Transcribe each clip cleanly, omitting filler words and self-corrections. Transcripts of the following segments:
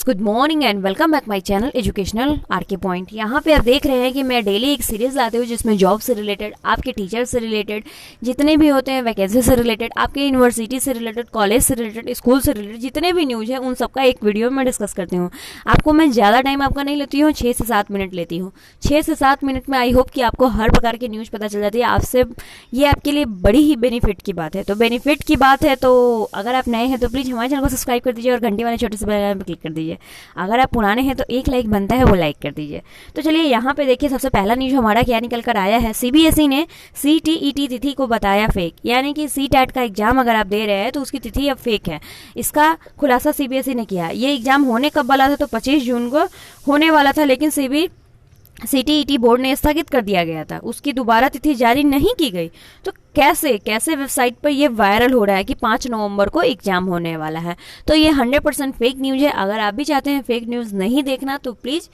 Friends, good morning and welcome back my channel educational RK point. यहाँ पे आप देख रहे हैं कि मैं डेली एक सीरीज लाती हूँ जिसमें जॉब से रिलेटेड, आपके टीचर से रिलेटेड, जितने भी होते हैं वैकेंसी से रिलेटेड, आपके यूनिवर्सिटी से रिलेटेड, कॉलेज से रिलेटेड, स्कूल से रिलेटेड जितने भी न्यूज़ है उन सबका एक वीडियो में डिस्कस करती हूँ। आपको मैं ज़्यादा टाइम आपका नहीं लेती हूँ, 6 से 7 मिनट लेती हूँ। 6 से 7 मिनट में आई होप कि आपको हर प्रकार की न्यूज़ पता चल जाती है। आपसे ये आपके लिए बड़ी ही बेनिफिट की बात है। तो बेनिफिट की बात है तो अगर आप नए हैं तो प्लीज़ हमारे चैनल को सब्सक्राइब कर दीजिए और घंटे वाले छोटे से बेल आइकन पर क्लिक कर दीजिए। अगर आप पुराने हैं तो एक लाइक बनता है, वो लाइक कर दीजिए। तो चलिए यहाँ पे देखिए, सबसे पहला न्यूज़ हमारा क्या निकल कर आया है। सीबीएसई ने सीटीईटी तिथि को बताया फेक, यानी कि सीटेट का एग्जाम अगर आप दे रहे हैं तो उसकी तिथि अब फेक है। इसका खुलासा सीबीएसई ने किया। ये एग्जाम होने कब वाला था तो 25 जून को होने वाला था, लेकिन सीटीईटी बोर्ड ने स्थगित कर दिया गया था। उसकी दोबारा तिथि जारी नहीं की गई। तो कैसे वेबसाइट पर ये वायरल हो रहा है कि 5 नवंबर को एग्जाम होने वाला है। तो ये 100% फेक न्यूज़ है। अगर आप भी चाहते हैं फेक न्यूज़ नहीं देखना तो प्लीज़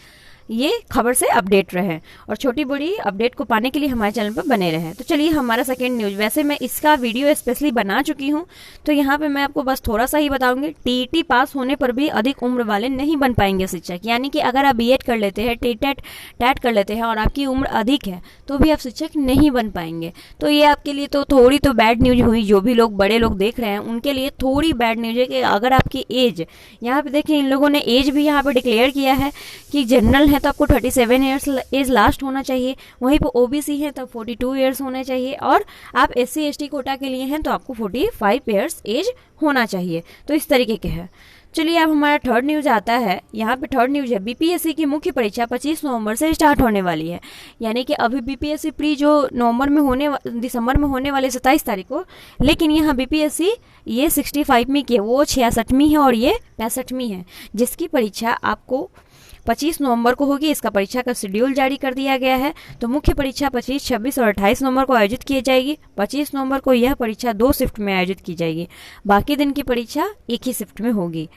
ये खबर से अपडेट रहें और छोटी बड़ी अपडेट को पाने के लिए हमारे चैनल पर बने रहें। तो चलिए हमारा सेकंड न्यूज़, वैसे मैं इसका वीडियो स्पेशली बना चुकी हूँ, तो यहाँ पे मैं आपको बस थोड़ा सा ही बताऊंगी। टीईटी पास होने पर भी अधिक उम्र वाले नहीं बन पाएंगे शिक्षक, यानी कि अगर आप बीएड कर लेते हैं, टेट कर लेते हैं और आपकी उम्र अधिक है तो भी आप शिक्षक नहीं बन पाएंगे। तो ये आपके लिए तो थोड़ी तो बैड न्यूज हुई। जो भी लोग बड़े लोग देख रहे हैं उनके लिए थोड़ी बैड न्यूज है कि अगर आपकी एज, यहाँ पे देखिए इन लोगों ने एज भी यहाँ पे डिक्लेयर किया है कि जनरल है तो आपको 37 ईयर्स एज लास्ट होना चाहिए, वहीं पर ओबीसी है तो 42 ईयर्स होने चाहिए, और आप एससी एसटी कोटा के लिए हैं तो आपको 45 ईयर्स एज होना चाहिए। तो इस तरीके के है। चलिए अब हमारा थर्ड न्यूज आता है। यहाँ पे थर्ड न्यूज है, बीपीएससी की मुख्य परीक्षा 25 नवंबर से स्टार्ट होने वाली है। यानी कि अभी बीपीएससी प्री जो दिसंबर में होने वाले 27 तारीख को, लेकिन यहाँ बीपीएससी ये 65वीं की है, वो 66वीं है और ये 65वीं है, जिसकी परीक्षा आपको 25 नवंबर को होगी। इसका परीक्षा का शेड्यूल जारी कर दिया गया है। तो मुख्य परीक्षा 25, 26 और 28 नवंबर को आयोजित की जाएगी। 25 नवंबर को यह परीक्षा 2 शिफ्ट में आयोजित की जाएगी, बाकी दिन की परीक्षा एक ही शिफ्ट में होगी।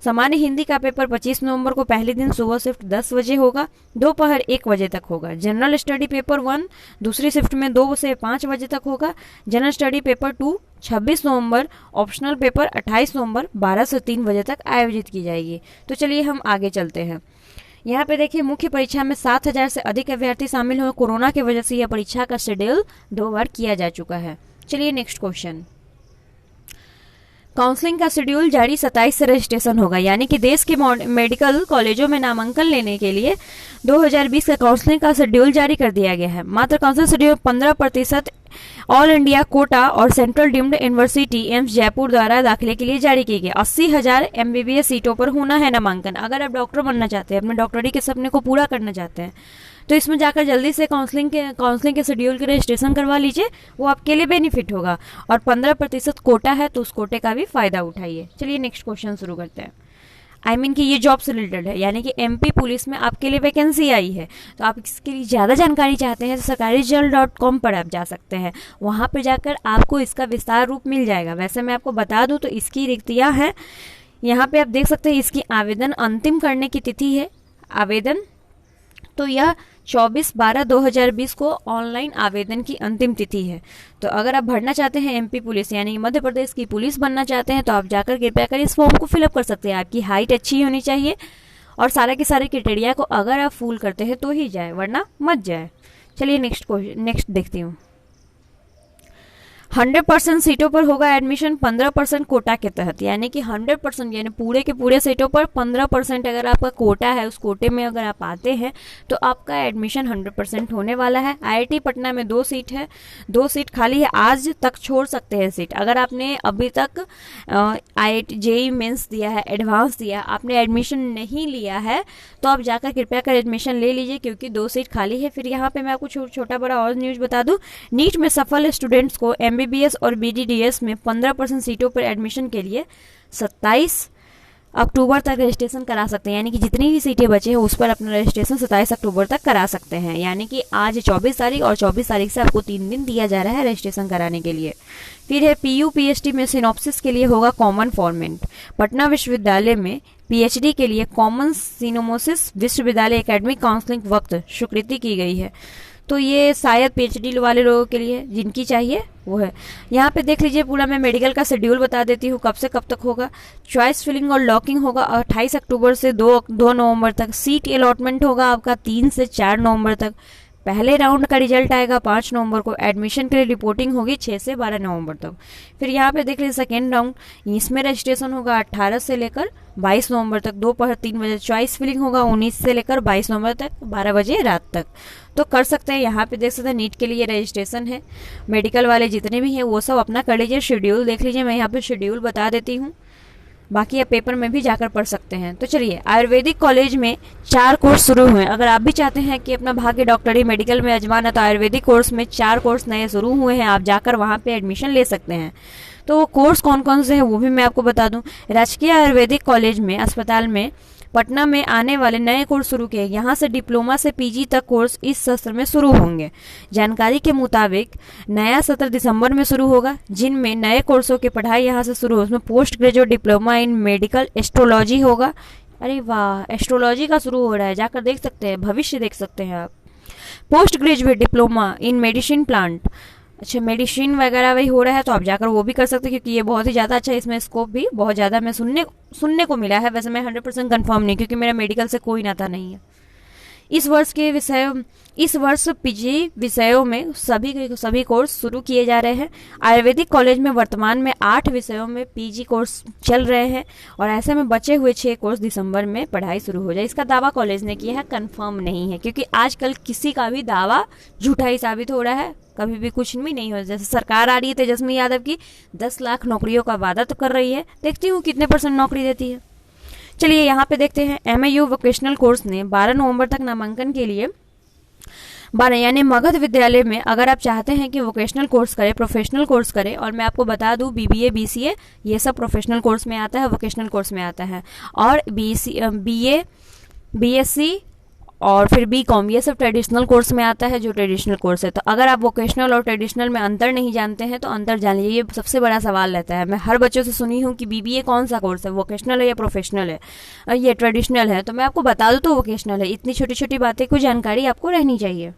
सामान्य हिंदी का पेपर 25 नवंबर को पहले दिन सुबह शिफ्ट 10 बजे होगा, दोपहर 1 बजे तक होगा। जनरल स्टडी पेपर 1 दूसरी शिफ्ट में 2 से 5 बजे तक होगा। जनरल स्टडी पेपर 2 26 नवंबर, ऑप्शनल पेपर 28 नवंबर 12 से 3 बजे तक आयोजित की जाएगी। तो चलिए हम आगे चलते हैं। यहाँ पे देखिए, मुख्य परीक्षा में 7000 से अधिक अभ्यर्थी शामिल हुए। कोरोना की वजह से यह परीक्षा का शेड्यूल 2 बार किया जा चुका है। चलिए नेक्स्ट क्वेश्चन। काउंसलिंग का शेड्यूल जारी, 27 से रजिस्ट्रेशन होगा। यानी कि देश के मेडिकल कॉलेजों में नामांकन लेने के लिए 2020 का काउंसलिंग का शेड्यूल जारी कर दिया गया है। मात्र counselling schedule 15% all India quota और central deemed university AIIMS Jaipur द्वारा दाखिले के लिए जारी की गई। 80,000 एमबीबीएस सीटों पर होना है नामांकन। अगर आप डॉक्टर बनना चाहते हैं, अपने डॉक्टरी के सपने को पूरा करना चाहते हैं, तो इसमें जाकर जल्दी से काउंसलिंग के शेड्यूल के रजिस्ट्रेशन करवा लीजिए, वो आपके लिए बेनिफिट होगा। और 15% कोटा है तो उस कोटे का भी फायदा उठाइए। चलिए नेक्स्ट क्वेश्चन शुरू करते हैं। कि ये जॉब से रिलेटेड है, यानी कि एमपी पुलिस में आपके लिए वैकेंसी आई है। तो आप इसके लिए ज़्यादा जानकारी चाहते हैं तो sarkarijal.com पर आप जा सकते हैं। वहाँ पर जाकर आपको इसका विस्तार रूप मिल जाएगा। वैसे मैं आपको बता दूँ तो इसकी रिक्तियाँ हैं, यहाँ पे आप देख सकते हैं। इसकी आवेदन अंतिम करने की तिथि है आवेदन, तो यह 24/12/2020 को ऑनलाइन आवेदन की अंतिम तिथि है। तो अगर आप भरना चाहते हैं एमपी पुलिस, यानी मध्य प्रदेश की पुलिस बनना चाहते हैं, तो आप जाकर कृपया कर इस फॉर्म को फिलअप कर सकते हैं। आपकी हाइट अच्छी होनी चाहिए और सारे के सारे क्राइटेरिया को अगर आप फुल करते हैं तो ही जाए, वरना मत जाए। चलिए नेक्स्ट देखती हूँ। 100% सीटों पर होगा एडमिशन 15% कोटा के तहत, यानी कि 100% यानी पूरे के पूरे सीटों पर 15% अगर आपका कोटा है, उस कोटे में अगर आप आते हैं तो आपका एडमिशन 100% होने वाला है। आईआईटी पटना में 2 सीट है, 2 सीट खाली है। आज तक छोड़ सकते हैं सीट। अगर आपने अभी तक आईआईटी जेईई मेंस दिया है, एडवांस दिया, आपने एडमिशन नहीं लिया है तो आप जाकर कृपया कर एडमिशन ले लीजिए, क्योंकि 2 सीट खाली है। फिर यहाँ पे मैं आपको छोटा बड़ा और न्यूज़ बता दूँ। नीट में सफल स्टूडेंट्स को एमबीबीएस और बीडीडीएस में 15% सीटों पर एडमिशन के लिए 27 अक्टूबर तक रजिस्ट्रेशन करा सकते हैं। यानी कि जितनी भी सीटें बचे हैं उस पर अपना रजिस्ट्रेशन 27 अक्टूबर तक करा सकते हैं। यानी कि आज 24 तारीख और 24 तारीख से आपको 3 दिन दिया जा रहा है रजिस्ट्रेशन कराने के लिए। फिर है पीयू पीएचडी में सिनॉप्सिस के लिए होगा कॉमन फॉर्मेट। पटना विश्वविद्यालय में पीएचडी के लिए कॉमन सिनोमोसिस विश्वविद्यालय एकेडमिक काउंसलिंग वक्त स्वीकृति की गई है। तो ये शायद PhD वाले लोगों के लिए जिनकी चाहिए वो है। यहाँ पे देख लीजिए पूरा मैं मेडिकल का शेड्यूल बता देती हूँ कब से कब तक होगा। चॉइस फिलिंग और लॉकिंग होगा 28 अक्टूबर से 2 नवंबर तक। सीट अलॉटमेंट होगा आपका 3 से 4 नवंबर तक। पहले राउंड का रिजल्ट आएगा 5 नवंबर को। एडमिशन के लिए रिपोर्टिंग होगी 6 से 12 नवंबर तक। फिर यहाँ पे देख लीजिए सेकेंड राउंड, इसमें रजिस्ट्रेशन होगा 18 से लेकर 22 नवंबर तक दोपहर 3 बजे। चॉइस फिलिंग होगा 19 से लेकर 22 नवंबर तक 12 बजे रात तक। तो कर सकते हैं। यहाँ पे देख सकते हैं नीट के लिए रजिस्ट्रेशन है। मेडिकल वाले जितने भी हैं वो सब अपना कर लीजिए, शेड्यूल देख लीजिए। मैं यहाँ पे शेड्यूल बता देती हूँ, बाकी आप पेपर में भी जाकर पढ़ सकते हैं। तो चलिए, आयुर्वेदिक कॉलेज में 4 कोर्स शुरू हुए। अगर आप भी चाहते हैं कि अपना भाग्य डॉक्टरी मेडिकल में आजमाना, तो आयुर्वेदिक कोर्स में 4 कोर्स नए शुरू हुए हैं। आप जाकर वहाँ पे एडमिशन ले सकते हैं। तो वो कोर्स कौन कौन से हैं वो भी मैं आपको बता दूं। राजकीय आयुर्वेदिक कॉलेज में अस्पताल में पटना में आने वाले नए कोर्स शुरू किए। यहाँ से डिप्लोमा से PG तक कोर्स इस सत्र में शुरू होंगे। जानकारी के मुताबिक नया सत्र दिसंबर में शुरू होगा, जिनमें नए कोर्सों की पढ़ाई यहाँ से शुरू हो। उसमें post graduate diploma in medical astrology होगा। अरे वाह, एस्ट्रोलॉजी का शुरू हो रहा है, जाकर देख सकते हैं, भविष्य देख सकते हैं आप। Post graduate diploma in medicine plant, अच्छा मेडिसिन वगैरह वही हो रहा है, तो आप जाकर वो भी कर सकते हैं, क्योंकि ये बहुत ही ज़्यादा अच्छा है। इसमें स्कोप भी बहुत ज़्यादा मैं सुनने को मिला है। वैसे मैं 100% कंफर्म नहीं, क्योंकि मेरा मेडिकल से कोई नाता नहीं है। इस वर्ष PG विषयों में सभी कोर्स शुरू किए जा रहे हैं। आयुर्वेदिक कॉलेज में वर्तमान में 8 विषयों में PG कोर्स चल रहे हैं, और ऐसे में बचे हुए 6 कोर्स दिसंबर में पढ़ाई शुरू हो जाए। इसका दावा कॉलेज ने किया है, कंफर्म नहीं है, क्योंकि आजकल किसी का भी दावा झूठा ही साबित हो रहा है। कभी भी कुछ भी नहीं हो। जैसे सरकार आ रही है तेजस्वी यादव की, 10 लाख नौकरियों का वादा तो कर रही है, देखती हूँ कितने % नौकरी देती है। चलिए यहाँ पे देखते हैं। MAU वोकेशनल कोर्स ने 12 नवंबर तक नामांकन के लिए 12 यानी मगध विद्यालय में अगर आप चाहते हैं कि वोकेशनल कोर्स करें, प्रोफेशनल कोर्स करें, और मैं आपको बता दूं BBA BCA ये सब प्रोफेशनल कोर्स में आता है, वोकेशनल कोर्स में आता है, और BA BSc और फिर BCom ये सब ट्रेडिशनल कोर्स में आता है, जो ट्रेडिशनल कोर्स है। तो अगर आप वोकेशनल और ट्रेडिशनल में अंतर नहीं जानते हैं तो अंतर जान लीजिए। ये सबसे बड़ा सवाल रहता है। मैं हर बच्चों से सुनी हूँ कि BBA कौन सा कोर्स है, वोकेशनल है या प्रोफेशनल है, ये ट्रेडिशनल है। तो मैं आपको बता दूँ तो वोकेशनल है। इतनी छोटी छोटी बातें की जानकारी आपको रहनी चाहिए।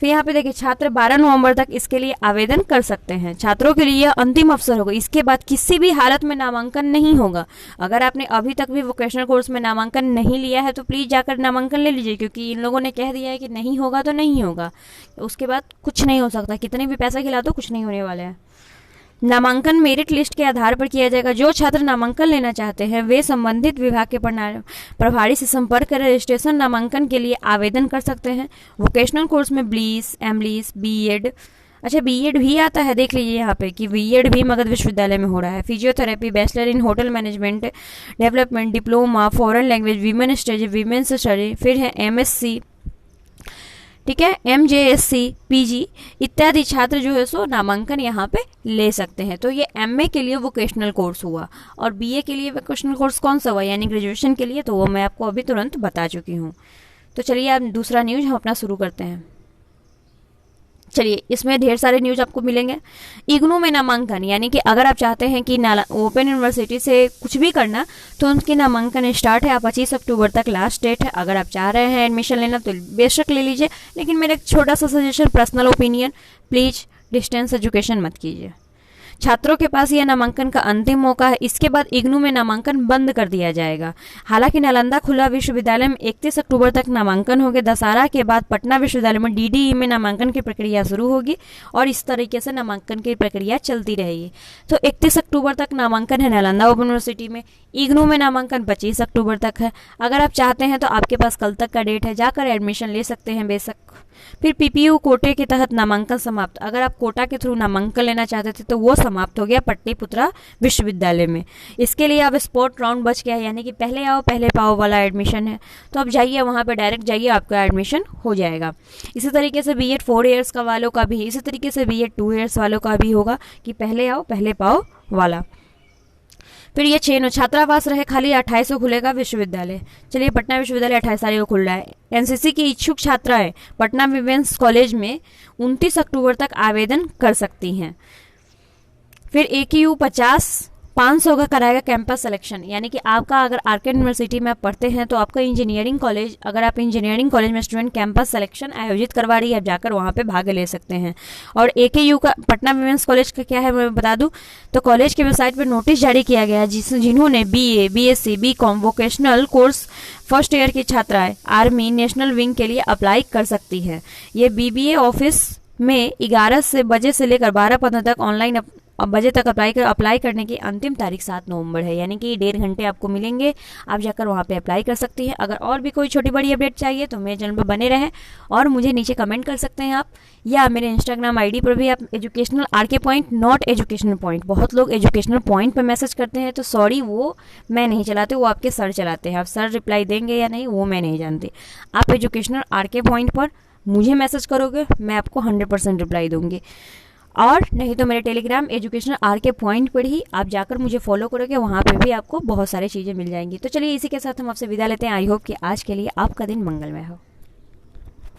फिर यहाँ पे देखिए, छात्र 12 नवंबर तक इसके लिए आवेदन कर सकते हैं। छात्रों के लिए यह अंतिम अवसर होगा। इसके बाद किसी भी हालत में नामांकन नहीं होगा। अगर आपने अभी तक भी वोकेशनल कोर्स में नामांकन नहीं लिया है तो प्लीज़ जाकर नामांकन ले लीजिए, क्योंकि इन लोगों ने कह दिया है कि नहीं होगा तो नहीं होगा, उसके बाद कुछ नहीं हो सकता। कितने भी पैसा खिला दो, कुछ नहीं होने वाला है। नामांकन मेरिट लिस्ट के आधार पर किया जाएगा। जो छात्र नामांकन लेना चाहते हैं वे संबंधित विभाग के प्रभारी से संपर्क कर रजिस्ट्रेशन नामांकन के लिए आवेदन कर सकते हैं। वोकेशनल कोर्स में BLIS, MLIS, B.Ed, अच्छा B.Ed भी आता है। देख लीजिए यहाँ पे कि B.Ed भी मगध विश्वविद्यालय में हो रहा है। Physiotherapy, bachelor in hotel management development, diploma foreign language, women's study, फिर है MSc, ठीक है, MJSC, PG इत्यादि छात्र जो है सो नामांकन यहाँ पे ले सकते हैं। तो ये MA के लिए वोकेशनल कोर्स हुआ, और BA के लिए वोकेशनल कोर्स कौन सा हुआ यानी ग्रेजुएशन के लिए, तो वो मैं आपको अभी तुरंत बता चुकी हूँ। तो चलिए अब दूसरा न्यूज हम अपना शुरू करते हैं। चलिए, इसमें ढेर सारे न्यूज आपको मिलेंगे। इग्नू में नामांकन, यानी कि अगर आप चाहते हैं कि ओपन यूनिवर्सिटी से कुछ भी करना तो उनकी नामांकन स्टार्ट है। 25 अक्टूबर तक लास्ट डेट है। अगर आप चाह रहे हैं एडमिशन लेना तो बेशक ले लीजिए, लेकिन मेरा एक छोटा सा suggestion, personal opinion, please distance education मत कीजिए। छात्रों के पास यह नामांकन का अंतिम मौका है। इसके बाद इग्नू में नामांकन बंद कर दिया जाएगा। हालांकि नालंदा खुला विश्वविद्यालय में 31 अक्टूबर तक नामांकन होंगे। दशहरा के बाद पटना विश्वविद्यालय में DDE में नामांकन की प्रक्रिया शुरू होगी, और इस तरीके से नामांकन की प्रक्रिया चलती रहेगी। तो 31 अक्टूबर तक नामांकन है नालंदा ओपन यूनिवर्सिटी में। इग्नू में नामांकन 25 अक्टूबर तक है। अगर आप चाहते हैं तो आपके पास कल तक का डेट है, जाकर एडमिशन ले सकते हैं बेशक। फिर PPU कोटे के तहत नामांकन समाप्त। अगर आप कोटा के थ्रू नामांकन लेना चाहते थे तो वो समाप्त हो गया पट्टिपुत्रा विश्वविद्यालय में। इसके लिए अब स्पॉट राउंड बच गया, यानी कि पहले आओ पहले पाओ वाला एडमिशन है। तो अब जाइए वहाँ पे, डायरेक्ट जाइए, आपका एडमिशन हो जाएगा। इसी तरीके से B.Ed 4 ईयर्स का वालों का भी, इसी तरीके से B.Ed 2 ईयर्स वालों का भी होगा कि पहले आओ पहले पाओ वाला। फिर ये 6 छात्रावास रहे खाली 28 को खुलेगा विश्वविद्यालय। चलिए, पटना विश्वविद्यालय 28 तारीख को खुल रहा है। NCC की इच्छुक छात्राएं पटना विमेंस कॉलेज में 29 अक्टूबर तक आवेदन कर सकती हैं। फिर AQU 50 500 का कराएगा कैंपस सिलेक्शन, यानी कि आपका अगर आरके यूनिवर्सिटी में आप पढ़ते हैं तो आपका इंजीनियरिंग कॉलेज, अगर आप इंजीनियरिंग कॉलेज में स्टूडेंट कैंपस सिलेक्शन आयोजित करवा रही है, आप जाकर वहाँ पे भाग ले सकते हैं। और AKU का, पटना विमेंस कॉलेज का क्या है मैं बता दूं, तो कॉलेज के वेबसाइट पर नोटिस जारी किया गया है जिन्होंने BA, BSc, BCom vocational course first year की छात्राएं आर्मी नेशनल विंग के लिए अप्लाई कर सकती हैं। ये BBA ऑफिस में 11 बजे से लेकर 12:15 तक ऑनलाइन बजे तक अप्लाई करने की अंतिम तारीख 7 नवंबर है, यानी कि 1.5 घंटे आपको मिलेंगे, आप जाकर वहाँ पे अप्लाई कर सकती हैं। अगर और भी कोई छोटी बड़ी अपडेट चाहिए तो मेरे चैनल पर बने रहें और मुझे नीचे कमेंट कर सकते हैं आप, या मेरे इंस्टाग्राम ID पर भी आप educational RK point not educational point, बहुत लोग एजुकेशनल पॉइंट पर मैसेज करते हैं तो सॉरी, वो मैं नहीं चलाते, वो आपके सर चलाते हैं। आप सर रिप्लाई देंगे या नहीं वो मैं नहीं जानती। आप एजुकेशनल RK पॉइंट पर मुझे मैसेज करोगे, मैं आपको 100% रिप्लाई दूंगी, और नहीं तो मेरे टेलीग्राम एजुकेशनल RK पॉइंट पर ही आप जाकर मुझे फॉलो करोगे, वहाँ पे भी आपको बहुत सारी चीज़ें मिल जाएंगी। तो चलिए इसी के साथ हम आपसे विदा लेते हैं। आई होप कि आज के लिए आपका दिन मंगलमय हो।